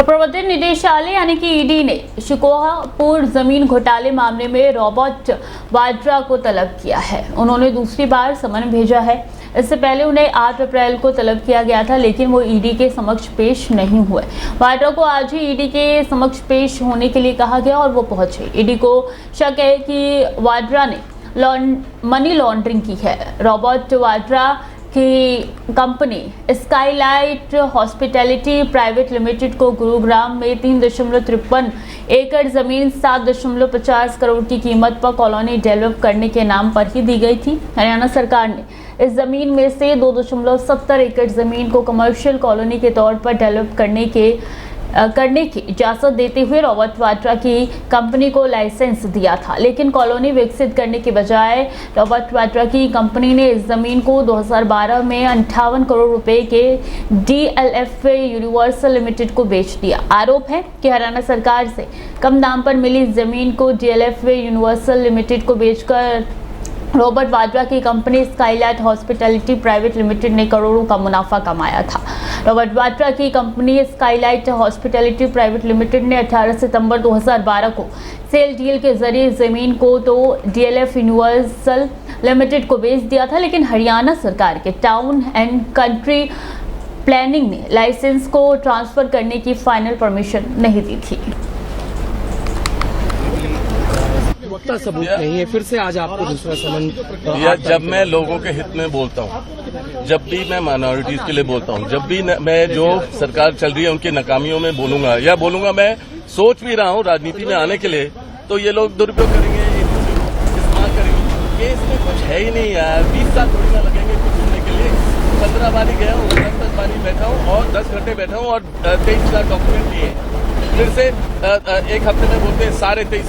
प्रवर्तन निदेशालय यानी कि ईडी ने शिकोहापुर जमीन घोटाले मामले में रॉबर्ट वाड्रा को तलब किया है। उन्होंने दूसरी बार समन भेजा है। इससे पहले उन्हें 8 अप्रैल को तलब किया गया था, लेकिन वो ईडी के समक्ष पेश नहीं हुए। वाड्रा को आज ही ईडी के समक्ष पेश होने के लिए कहा गया और वो पहुंचे। ईडी को शक है कि वाड्रा ने मनी लॉन्ड्रिंग की है। रॉबर्ट वाड्रा की company Skylight hospitality private limited को गुरुग्राम में 3.53 एकड़ जमीन 7.50 करोड़ की कीमत पर कॉलोनी डेवलप करने के नाम पर ही दी गई थी। हरियाणा सरकार ने इस जमीन में से 2.70 एकड़ जमीन को कमर्शियल कॉलोनी के तौर पर डेवलप करने की इजाजत देते हुए रॉबर्ट वाड्रा की कंपनी को लाइसेंस दिया था, लेकिन कॉलोनी विकसित करने के बजाय रॉबर्ट वाड्रा की कंपनी ने इस जमीन को 2012 में 58 करोड़ रुपए के DLFA यूनिवर्सल लिमिटेड को बेच दिया। आरोप है कि हरियाणा सरकार से कम दाम पर मिली जमीन को DLFA यूनिवर्सल लिमिटेड को बेचकर रॉबर्ट वाड्रा की company Skylight hospitality private limited ने करोड़ों का मुनाफा कमाया था। रॉबर्ट वाड्रा की company Skylight hospitality private limited ने 18 सितंबर 2012 को सेल डील के जरिए जमीन को तो DLF यूनिवर्सल लिमिटेड को बेच दिया था, लेकिन हरियाणा सरकार के टाउन एंड कंट्री प्लानिंग ने लाइसेंस को ट्रांसफर करने की फाइनल परमिशन नहीं दी थी। वक्ता सबूत नहीं है, फिर से आज आपको दूसरा समन या जब मैं लोगों के हित में बोलता हूँ, जब भी मैं माइनॉरिटीज के लिए बोलता हूँ, जब भी मैं जो सरकार चल रही है उनकी नाकामियों में बोलूंगा या बोलूंगा, मैं सोच भी रहा हूँ राजनीति में आने के लिए, तो ये लोग दुरुपयोग करेंगे, इस्तेमाल करेंगे। केस में कुछ है ही नहीं यार, 20 साल थोड़ी ना लगेंगे कुछ होने के लिए। 15 बारी गया हूँ, 10 बारी बैठा हूँ और 10 घंटे बैठा हूँ और 23 लाख डॉक्यूमेंट दिए। फिर से एक हफ्ते में बोलते हैं सारे 23